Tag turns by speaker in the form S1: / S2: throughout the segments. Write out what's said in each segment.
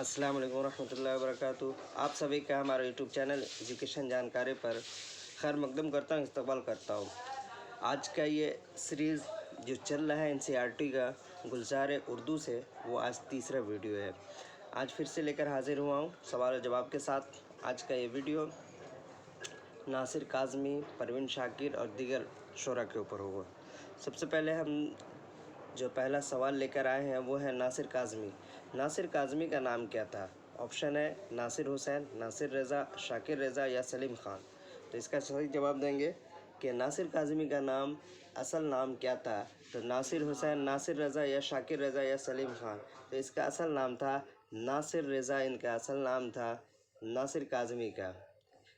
S1: अस्सलाम वालेकुम रहमतुल्लाहि व बरकातुहू। आप सभी का हमारे यूट्यूब चैनल एजुकेशन जानकारी पर खैर मकदम करता हूँ, इस्तकबाल करता हूँ। आज का ये सीरीज़ जो चल रहा है एनसीईआरटी का गुलजार उर्दू से, वो आज तीसरा वीडियो है। आज फिर से लेकर हाजिर हुआ हूँ सवाल और जवाब के साथ। आज का ये वीडियो नासिर काज़मी, परवीन शाकिर और दीगर शोरा के ऊपर होगा। सबसे पहले हम जो पहला सवाल लेकर आए हैं वो है नासिर काज़मी। नासिर काज़मी का नाम क्या था? ऑप्शन है नासिर हुसैन, नासिर रज़ा, शाकिर रज़ा या सलीम ख़ान। तो इसका सही जवाब देंगे कि नासिर काज़मी का नाम असल नाम क्या था। तो नासिर हुसैन, नासिर रज़ा या शाकिर रज़ा या सलीम ख़ान। तो इसका असल नाम था नासिर रज़ा। इनका असल नाम था नासिर काज़मी का।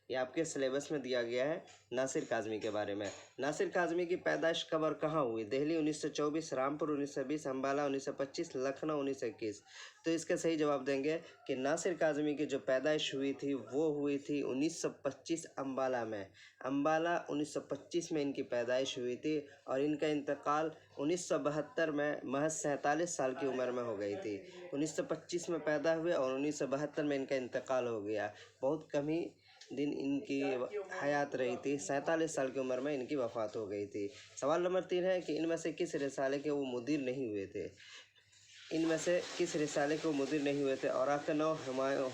S1: ये आपके सिलेबस में दिया गया है नासिर काज़मी के बारे में। नासिर काज़मी की पैदाइश कब और कहाँ हुई? दिल्ली 1924, रामपुर 1920, अम्बाला 1925, लखनऊ 1921। तो इसका सही जवाब देंगे कि नासिर काज़मी की जो पैदाइश हुई थी वो हुई थी 1925 अम्बाला में। अम्बाला 1925 में इनकी पैदाइश हुई थी और इनका इंतकाल 1972 में महज 47 साल की उम्र में हो गई थी। 1925 में पैदा हुए और 1972 में इनका इंतकाल हो गया। बहुत कम ही दिन इनकी हयात रही थी। 47 साल की उम्र में इनकी वफ़ात हो गई थी। सवाल नंबर 3 है कि इनमें से किस रिसाले के वो मुदीर नहीं हुए थे? इनमें से किस रिसाले को मुदीर नहीं हुए थे? औराक के 9,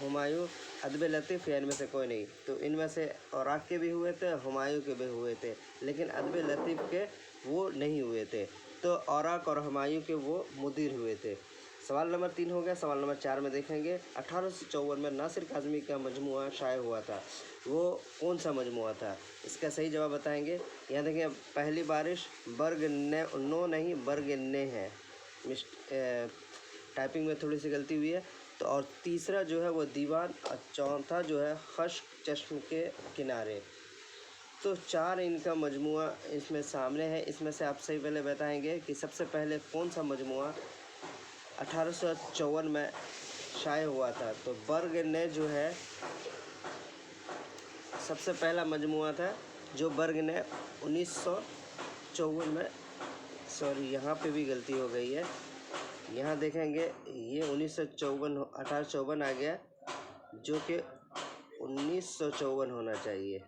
S1: हुमायूं, अदब लतीफ़ या इनमें से कोई नहीं? तो इनमें से औराक के भी हुए थे, हुमायूं के भी हुए थे, लेकिन अदब लतीफ़ के वो नहीं हुए थे। तो औराक और हुमायूं के वो मुदीर हुए थे। सवाल नंबर 3 हो गया। सवाल नंबर 4 में देखेंगे 1854 में नासिर काज़मी का मजमुआ शाये हुआ था। वो कौन सा मजमुआ था? इसका सही जवाब बताएंगे। यहाँ देखिए, पहली बारिश बर्ग ने नो नहीं बर्ग ने है। टाइपिंग में थोड़ी सी गलती हुई है। तो और तीसरा जो है वो दीवान और चौथा जो है खश्क चश्म के किनारे। तो 4 इनका मजमुआ इसमें सामने है। इसमें से आप सही पहले बताएंगे कि सबसे पहले कौन सा मजमुआ 1854 में शाये हुआ था। तो बर्ग ने जो है सबसे पहला मजमुआ था जो बर्ग ने 1954 में, सॉरी यहाँ पे भी गलती हो गई है। यहाँ देखेंगे ये 1854 आ गया, जो कि 1954 होना चाहिए।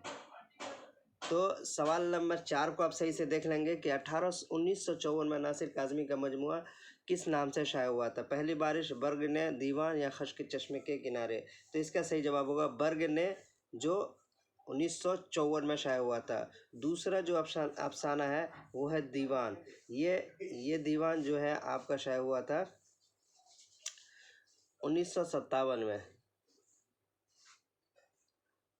S1: तो सवाल नंबर 4 को आप सही से देख लेंगे कि 1954 में नासिर काज़मी का मजमुआ किस नाम से शाये हुआ था? पहली बारिश, बर्ग ने, दीवान या खश्क चश्मे के किनारे। तो इसका सही जवाब होगा बर्ग ने, जो 1954 में शाये हुआ था। दूसरा जो अफसाना है वो है दीवान। ये दीवान जो है आपका शाये हुआ था 1957 में।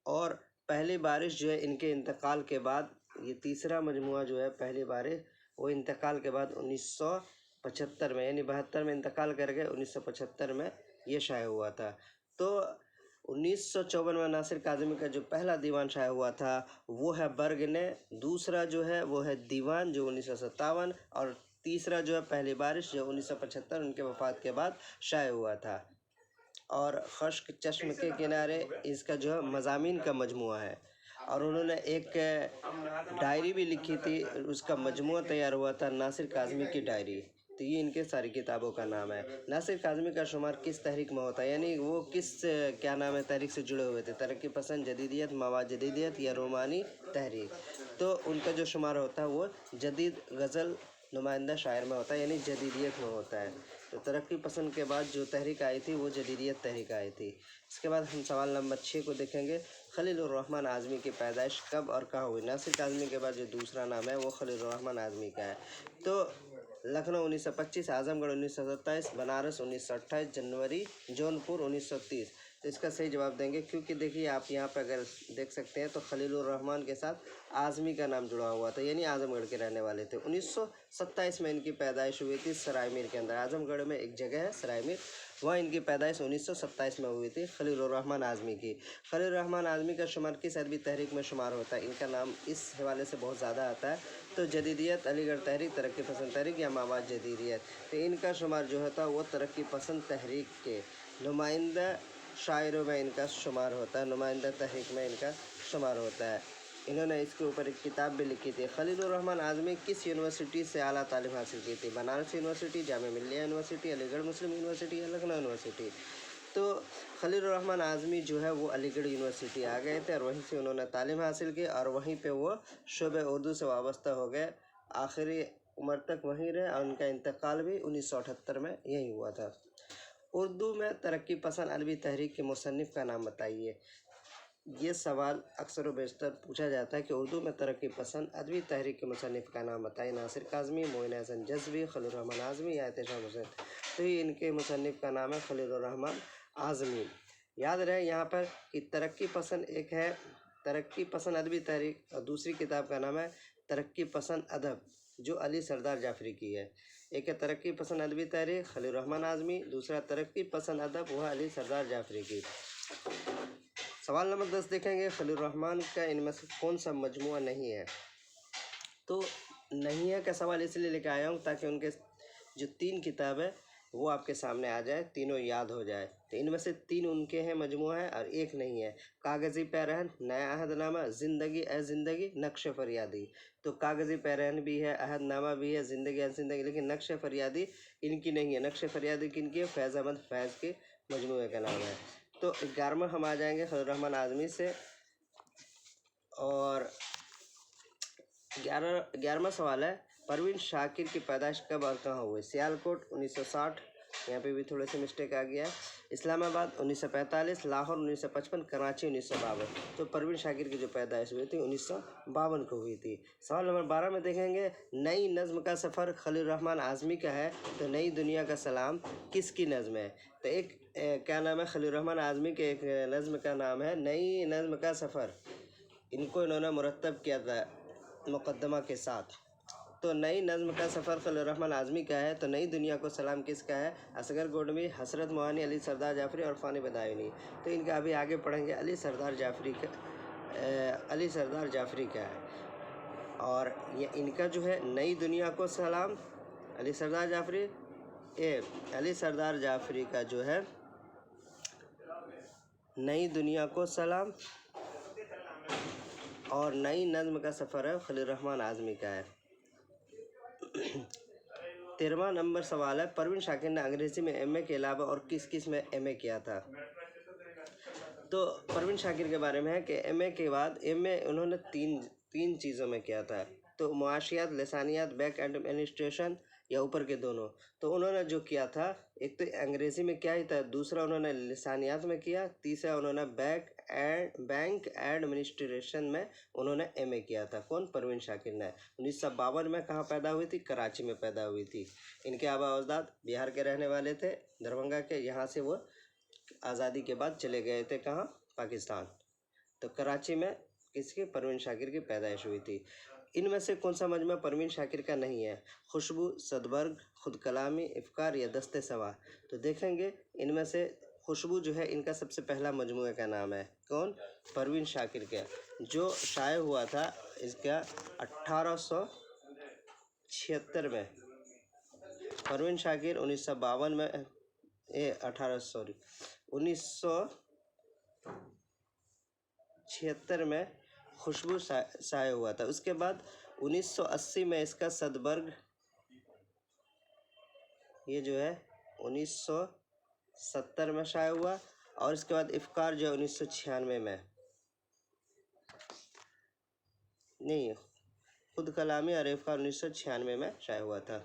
S1: और पहली बारिश जो है इनके इंतकाल के बाद, ये तीसरा मजमुआ जो है पहली बारिश, वो इंतकाल के बाद 1975 में, यानी 72 में इंतकाल कर गए, 1975 में ये शाये हुआ था। तो 1954 में नासिर काज़मी का जो पहला दीवान शाये हुआ था वो है बर्ग ने। दूसरा जो है वो है दीवान जो 1957, और तीसरा जो है पहली बारिश जो 1975 उनके वफ़ात के बाद शाये हुआ था। और खश्क चश्म के किनारे इसका जो है मज़ामीन का मजमुआ है। और उन्होंने एक डायरी भी लिखी थी, उसका मजमुआ तैयार हुआ था नासिर काज़मी की डायरी। तो ये इनके सारी किताबों का नाम है। नासिर काज़मी का शुमार किस तहरीक में होता है, यानी वो किस क्या नाम है तहरीक से जुड़े हुए थे? तरक्की पसंद, जदीदियत, मवाद जदीदियत या रोमानी तहरीक। तो उनका जो शुमार होता है वो जदीद गज़ल नुमाइंदा शायर में होता है, यानी जदीदियत में होता है। तो तरक्की पसंद के बाद जो तहरीक आई थी वो जदीदियत तहरीक आई थी। इसके बाद हम सवाल नंबर 6 को देखेंगे। खलीलुर्रहमान आज़मी की पैदाइश कब और कहाँ हुई? नासिर काज़मी के बाद जो दूसरा नाम है वो खलीलुर्रहमान आज़मी का है। तो लखनऊ 1925, आज़मगढ़ 1927, बनारस 1928, जनवरी, जौनपुर 1930। तो इसका सही जवाब देंगे, क्योंकि देखिए आप यहाँ पर अगर देख सकते हैं तो खलीलुर्रहमान के साथ आज़मी का नाम जुड़ा हुआ था, यानी आज़मगढ़ के रहने वाले थे। 1927 में इनकी पैदाइश हुई थी सरायमीर के अंदर। आज़मगढ़ में एक जगह है सरायमीर, वहाँ इनकी पैदाइश 1927 में हुई थी खलीलुर्रहमान आज़मी की। खलीलुर्रहमान आज़मी का शुमार किस अदबी तहरीक में शुमार होता है? इनका नाम इस हवाले से बहुत ज़्यादा आता है। तो जदीदियत, अलीगढ़ तहरीक, तरक्की पसंद तहरीक या मवाद जदीदियत। तो इनका शुमार जो होता है वो तरक्की पसंद तहरीक के नुमाइंदा शायरों में इनका शुमार होता है, नुमाइंदा तहरीक में इनका शुमार होता है। इन्होंने इसके ऊपर एक किताब भी लिखी थी। खलीलुर्रहमान आज़मी किस यूनिवर्सिटी से आला तालीम हासिल की थी? बनारस यूनिवर्सिटी, जामिया मिल्लिया यूनिवर्सिटी, अलीगढ़ मुस्लिम यूनिवर्सिटी या लखनऊ यूनिवर्सिटी। तो खलील रहमान आज़मी जो है वो अलीगढ़ यूनिवर्सिटी आ गए थे और वहीं से उन्होंने तालीम हासिल की और वहीं पे वो शोबे उर्दू से वाबस्ता हो गए, आखिरी उम्र तक वहीं रहे और उनका इंतकाल भी 1978 में यही हुआ था। उर्दू में तरक्की पसंद अदबी तहरीक के मुसन्निफ़ का नाम बताइए। ये सवाल अक्सर व बेशतर पूछा जाता है कि उर्दू में तरक्की पसंद अदबी तहरीक के मुसन्निफ़ का नाम बताइए। नासिर काज़मी, मोइन हसन जज़्बी, खलील रहमान आज़मी या एहतेशाम हुसैन। तो ये इनके मुसन्निफ़ का नाम है खलील रहमान आज़मी। याद रहे यहाँ पर कि तरक्की पसंद एक है तरक्की पसंद अदबी तहरीक और दूसरी किताब का नाम है तरक्की पसंद अदब जो अली सरदार जाफरी की है। एक है तरक्की पसंद अदबी तहरीक खलील रहमान आज़मी, दूसरा तरक्की पसंद अदब वह अली सरदार जाफरी की। सवाल नंबर 10 देखेंगे, खलील रहमान का इनमें से कौन सा मजमुआ नहीं है। तो नहीं है का सवाल इसलिए लेकर आया हूँ ताकि उनके जो 3 किताब है वो आपके सामने आ जाए, तीनों याद हो जाए। तो इनमें से 3 उनके हैं मजमुआ है और एक नहीं है। कागज़ी पैरहन, नया अहदनामा, ज़िंदगी ए ज़िंदगी, नक्श फरियादी। तो कागज़ी पैरहन भी है, अहदनामा भी है, ज़िंदगी ए ज़िंदगी, लेकिन नक्श फरियादी इनकी नहीं है। नक्श फरियादी किनकी है? फैज़ अहमद फैज़ के मजमुए का नाम है। तो 11वां हम आ जाएंगे खलील रहमान आज़मी से और 11वां सवाल है, परवीन शाकिर की पैदाइश कब और कहाँ हुई? सियालकोट 1960, यहाँ पे भी थोड़े से मिस्टेक आ गया है। इस्लामाबाद 1945, लाहौर 1955, कराची 1952। तो परवीन शाकिर की जो पैदाइश हुई थी 1952 को हुई थी। सवाल नंबर 12 में देखेंगे, नई नज़्म का सफ़र खलील रहमान आज़मी का है, तो नई दुनिया का सलाम किसकी नज़्म है? तो एक क्या नाम है खलील रहमान आज़मी के एक नज़्म का नाम है नई नज़्म का सफ़र। इनको इन्होंने मुरतब किया था मुक़द्दमा के साथ। तो नई नज़्म का सफ़र खलील रहमान आज़मी का है, तो नई दुनिया को सलाम किसका है? असगर गोडमी, हसरत मोहानी, अली सरदार जाफरी और फ़ानी बदायूनी। तो इनका अभी आगे पढ़ेंगे। अली सरदार जाफरी का है और ये इनका जो है नई दुनिया को सलाम अली सरदार जाफरी का जो है नई दुनिया को सलाम और नई नज़्म का सफ़र है खलील रहमान आज़मी का है। 13वां नंबर सवाल है, परवीन शाकिर ने अंग्रेज़ी में एमए के अलावा और किस किस में एमए किया था? तो परवीन शाकिर के बारे में है कि एमए के बाद एमए उन्होंने तीन चीज़ों में किया था। तो मुआशियात, लिसानियात, बैक एंड एडमिनिस्ट्रेशन या ऊपर के दोनों। तो उन्होंने जो किया था, एक तो अंग्रेज़ी में क्या ही था, दूसरा उन्होंने लिसानियात में किया, तीसरा उन्होंने बैंक एडमिनिस्ट्रेशन में उन्होंने एमए किया था। कौन? परवीन शाकिर ने। 1952 में कहाँ पैदा हुई थी? कराची में पैदा हुई थी। इनके आबा अजदाद बिहार के रहने वाले थे, दरभंगा के। यहाँ से वो आज़ादी के बाद चले गए थे कहाँ? पाकिस्तान। तो कराची में किसकी? परवीन शाकिर की पैदाइश हुई थी। इनमें से कौन सा मजमा परवीन शाकिर का नहीं है? खुशबू, सदबर्ग, खुद कलामी, इफ़्कार या दस्ते सवा। तो देखेंगे इनमें से खुशबू जो है इनका सबसे पहला मजमुए का नाम है। कौन? परवीन शाकिर का, जो शाये हुआ था इसका 1876 में। परवीन शाकिर 1952 में 1976 में खुशबू शाये हुआ था। उसके बाद 1980 में इसका सदबर्ग, ये जो है 1970 में शाये हुआ। और इसके बाद इफ़्कार जो है 1996 में, नहीं, खुद कलामी और इफ़्कार 1996 में शाये हुआ था।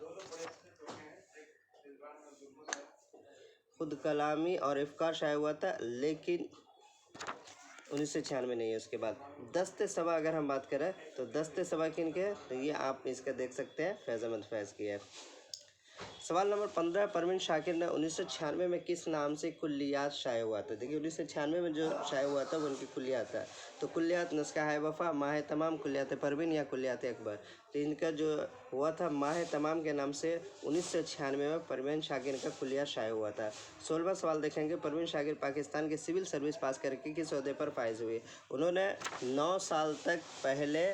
S1: खुद कलामी और इफ़्कार शाये हुआ था, लेकिन 1996 में नहीं है। उसके बाद दस्ते सबा अगर हम बात करें तो दस्ते सबा किन के है? तो ये आप इसका देख सकते हैं, फैज़ अहमद फैज़ की है। सवाल नंबर 15, परवीन शाकिर ने 1996 में किस नाम से कुल्लियात शाये हुआ था? देखिए 1996 में जो शाये हुआ था वो उनकी कुल्लियात था। तो कुल्लियात नुस्खा है वफ़ा, माह तमाम, कुल्लियात परवीन या कुल्लियात अकबर। तो इनका जो हुआ था माह तमाम के नाम से 1996 में परवीन शाकिर का कुल्लियात शाये हुआ था। 16वां सवाल देखेंगे, परवीन शाकिर पाकिस्तान के सिविल सर्विस पास करके किस ओहदे पर फाइज हुए? उन्होंने 9 साल तक पहले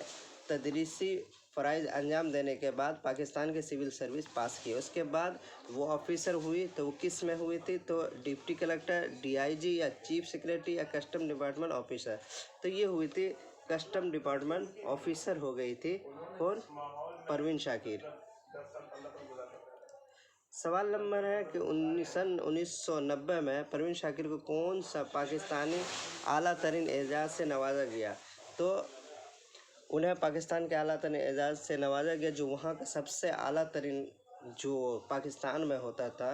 S1: तदरीसी फ़राइज़ अंजाम देने के बाद पाकिस्तान के सिविल सर्विस पास की। उसके बाद वो ऑफिसर हुई, तो वो किस में हुई थी? तो डिप्टी कलेक्टर, डीआईजी या चीफ सेक्रेटरी या कस्टम डिपार्टमेंट ऑफिसर। तो ये हुई थी कस्टम डिपार्टमेंट ऑफिसर हो गई थी। कौन? परवीन शाकिर। सवाल नंबर है कि 1990 में परवीन शाकिर को कौन सा पाकिस्तानी आला तरीन एजाज़ से नवाजा गया? तो उन्हें पाकिस्तान के आला तरीन एजाज़ से नवाजा गया, जो वहाँ का सबसे आला तरीन जो पाकिस्तान में होता था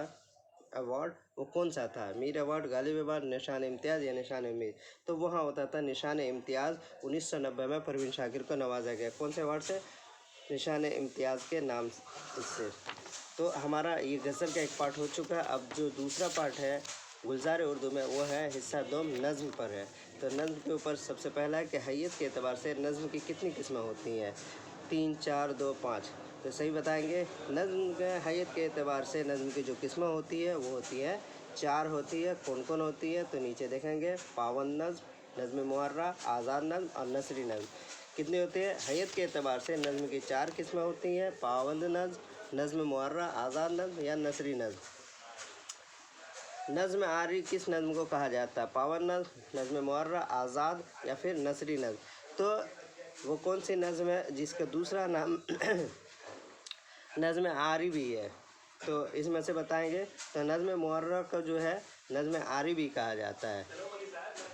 S1: अवार्ड, वो कौन सा था? मीर अवार्ड, गालिब अवार्ड, निशान इम्तियाज़ या निशान उम्मीद? तो वहाँ होता था निशान इम्तियाज़। 1990 में परवीन शाकिर को नवाजा गया। कौन से अवार्ड से? निशान इम्तियाज़ के नाम से। तो हमारा ये गज़ल का एक पार्ट हो चुका है। अब जो दूसरा पार्ट है गुलजार उर्दू में, वो है हिस्सा दोम, नज़्म पर है। तो नज़्म के ऊपर सबसे पहला है कि हैयत के एतबार से नज़्म की कितनी किस्में होती हैं? 3, 4, 2, 5। तो सही बताएंगे। नज़्म के हैयत के एतबार से नज़्म की जो किस्में होती है वो होती है 4 होती है। कौन कौन होती है? तो नीचे देखेंगे, पावन नज़्म, नज़्म मुअर्रा, आज़ाद नज़्म और नसरी नज़्म। कितनी होती है? हैयत के एतबार से नज़्म की 4 किस्में होती हैं, पावंद नज़्म, नज़्म मुअर्रा, आज़ाद नज़्म या नसरी नज़्म। नज़्म आरी किस नज़्म को कहा जाता है? पावन नज़्म, नज़्म मुअर्रा, आज़ाद या फिर नसरी नज़्म। तो वो कौन सी नज़्म है जिसका दूसरा नाम नज़्म आरी भी है? तो इसमें से बताएंगे। तो नज़्म मुअर्रा को जो है नज़्म आरी भी कहा जाता है।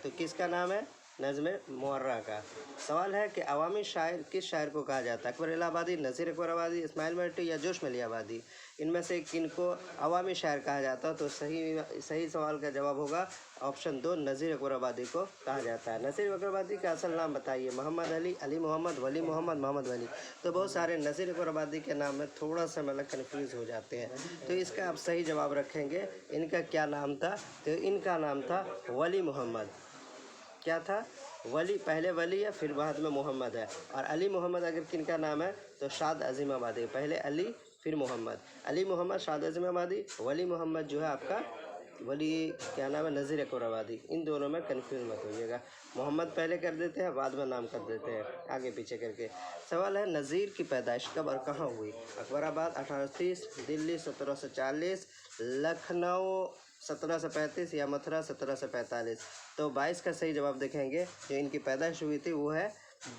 S1: तो किसका नाम है? नज़्म मुअर्रा का। सवाल है कि अवामी शायर किस शायर को कहा जाता है? अकबर इलाहाबादी, नज़ीर अकबर आबादी, इस्माइल मर्टी या जोश मली आबादी? इनमें से किनको अवामी शायर कहा जाता है? तो सही सवाल का जवाब होगा ऑप्शन 2, नज़ीर अकबर आबादी को कहा जाता है। नज़ीर अकबर आबादी का असल नाम बताइए। मोहम्मद अली, अली मोहम्मद, वली मोहम्मद, मोहम्मद वली। तो बहुत सारे नज़ीर अकबर आबादी के नाम में थोड़ा सा मतलब कन्फ्यूज़ हो जाते हैं। तो इसका आप सही जवाब रखेंगे। इनका क्या नाम था? तो इनका नाम था वली मोहम्मद। क्या था? वली, पहले वली है फिर बाद में मोहम्मद है। और अली मोहम्मद अगर किनका नाम है? तो शाद अज़ीम आबादी। पहले अली फिर मोहम्मद, अली मोहम्मद, शाद अज़ीम आबादी। वली मोहम्मद जो है आपका, वली क्या नाम है? नज़ीर अकबर आबादी। इन दोनों में कन्फ्यूज मत होइएगा। मोहम्मद पहले कर देते हैं, बाद में नाम कर देते हैं आगे पीछे करके। सवाल है नज़ीर की पैदाइश कब और कहाँ हुई? अकबराबाद 1830, दिल्ली 1740, लखनऊ 1735 या मथुरा 1745? तो 22 का सही जवाब देखेंगे। जो इनकी पैदाइश हुई थी वो है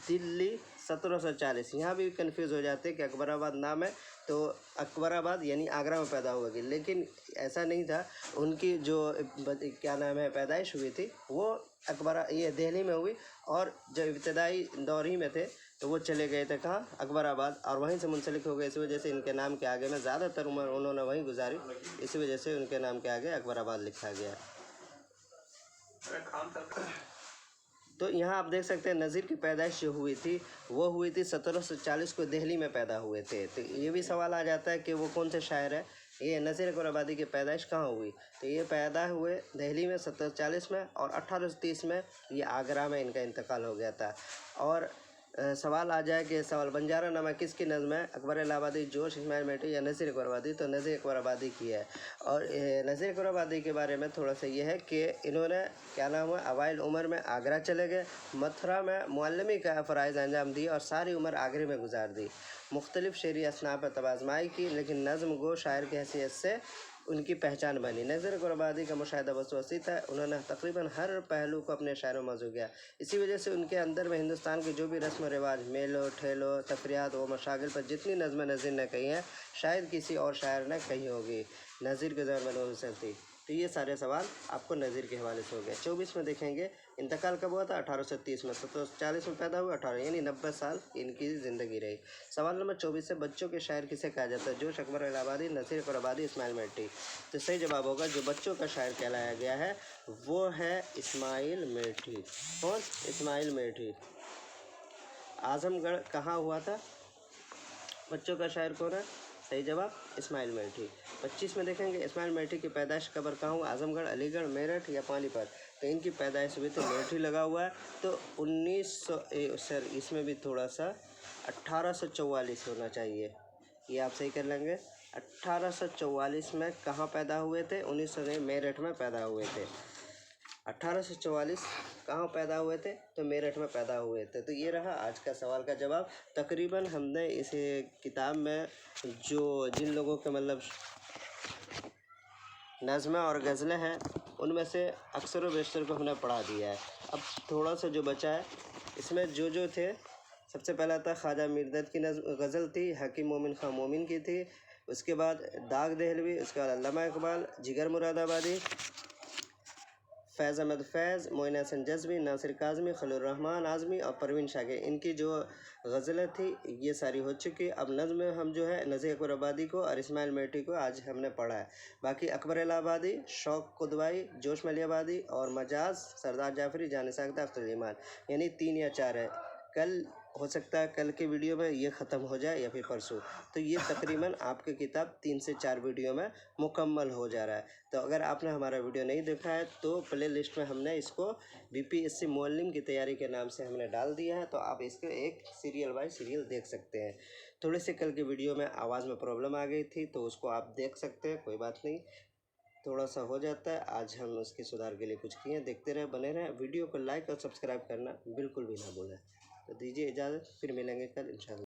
S1: दिल्ली 1740। यहाँ भी कंफ्यूज हो जाते हैं कि अकबराबाद नाम है तो अकबराबाद यानी आगरा में पैदा होगी, लेकिन ऐसा नहीं था। उनकी जो क्या नाम है पैदाइश हुई थी वो ये दिल्ली में हुई, और जब इब्तदाई दौर ही में थे तो वो चले गए थे कहाँ? अकबराबाद, और वहीं से मुंसलिक हो गए। इस वजह से इनके नाम के आगे में ज़्यादातर उम्र उन्होंने वहीं गुजारी, इसी वजह से उनके नाम के आगे अकबराबाद लिखा गया। तो यहाँ आप देख सकते हैं नज़ीर की पैदाइश जो हुई थी वो हुई थी 1740 को दिल्ली में पैदा हुए थे। तो ये भी सवाल आ जाता है कि वो कौन से शायर है? ये नज़ीर अकबर आबादी की पैदाइश कहाँ हुई? तो ये पैदा हुए दिल्ली में 1740 में, और 1830 में ये आगरा में इनका इंतकाल हो गया था। और सवाल आ जाए कि सवाल बंजारा नामा किसकी नज़्म है? अकबर इलाहाबादी, जोश, इस्माइल मर्टी या नज़ीर अकबर आबादी? तो नज़ीर अकबर आबादी की है। और नज़ीर अकबर आबादी के बारे में थोड़ा सा ये है कि इन्होंने क्या नाम है अवाइल उम्र में आगरा चले गए, मथुरा में मुअल्लिमी का फ़राइज़ अंजाम दिए और सारी उम्र आगरे में गुजार दी। मुख्तलिफ शेरी असनाफ़ पर तबाज़माई की, लेकिन नज़्म गो शायर की हैसियत से उनकी पहचान बनी। नज़ीर अकबर आबादी का मुशाहिदा बस वसी था। उन्होंने तकरीबन हर पहलू को अपने शायरों में मौजूद किया। इसी वजह से उनके अंदर में हिंदुस्तान के जो भी रस्म व रिवाज, मेलों ठेलों तफरियात व मशागिल पर जितनी नज़्में नज़ीर ने कही हैं शायद किसी और शायर ने कही होगी। नज़ीर के ज़हन में हुसैन थी। तो ये सारे सवाल आपको नज़ीर के हवाले से हो गए। 24 में देखेंगे इंतकाल कब हुआ था? 1830 में। 1740 में पैदा हुआ, 18 यानी 90 साल इनकी ज़िंदगी रही। सवाल नंबर 24 से बच्चों के शायर किसे कहा जाता है? जोश, अकबर इलाहाबादी, नज़ीर अकबर आबादी, इस्माइल मर्टी? तो सही जवाब होगा जो बच्चों का शायर कहलाया गया है वो है इस्माइल मर्टी। कौन? इस्माइल मर्टी। आजमगढ़ कहाँ हुआ था? बच्चों का शायर कौन है? सही जवाब इस्माइल मर्टी। 25 में देखेंगे इस्माइल मर्टी की पैदाइश कबर कहाँ हुआ? आजमगढ़, अलीगढ़, मेरठ या पानीपत? तो इनकी पैदाइश हुई तो मेरठी लगा हुआ है। तो 1900 इसमें भी थोड़ा सा 1844 होना चाहिए, ये आप सही कर लेंगे। 1844 में कहाँ पैदा हुए थे? 1900 मेरठ में पैदा हुए थे। 1844 कहाँ पैदा हुए थे? तो मेरठ में पैदा हुए थे। तो ये रहा आज का सवाल का जवाब। तकरीबन हमने इस किताब में जिन लोगों के मतलब नज़्में और गज़लें हैं उनमें से अक्सर व बेशतर को हमने पढ़ा दिया है। अब थोड़ा सा जो बचा है इसमें जो थे, सबसे पहला था ख्वाजा मीर दर्द की गज़ल थी, हकीम मोमिन खां मोमिन की थी, उसके बाद दाग दहलवी, उसके बाद अल्लामा इकबाल, जिगर मुरादाबादी, फैज़ अहमद फैज़, मोइन हसन जज़्बी, नासिर काज़मी, खलील रहमान आज़मी और परवीन शाकिर, इनकी जो गज़लें थी ये सारी हो चुकी। अब नज़्म में हम जो है नज़ीर अकबर आबादी को और इस्माइल मेटी को आज हमने पढ़ा है। बाकी अकबर इलाहाबादी, शौक कुदवाई, जोश मली आबादी और मजाज, सरदार जाफरी, जान साख्ता, अख्तर ईमान, यानी 3 या 4 है। कल हो सकता है कल के वीडियो में ये ख़त्म हो जाए या फिर परसों, तो ये तकरीबन आपकी किताब 3 से 4 वीडियो में मुकम्मल हो जा रहा है। तो अगर आपने हमारा वीडियो नहीं देखा है तो प्ले लिस्ट में हमने इसको बीपीएससी मुअल्लिम की तैयारी के नाम से हमने डाल दिया है, तो आप इसको एक सीरियल बाय सीरियल देख सकते हैं। थोड़े से कल के वीडियो में आवाज़ में प्रॉब्लम आ गई थी तो उसको आप देख सकते हैं, कोई बात नहीं, थोड़ा सा हो जाता है। आज हम उसके सुधार के लिए कुछ किए। देखते रहे, बने रहें। वीडियो को लाइक और सब्सक्राइब करना बिल्कुल भी ना भूलें। तो दीजिए इजाज़त, फिर मिलेंगे कल इंशाल्लाह।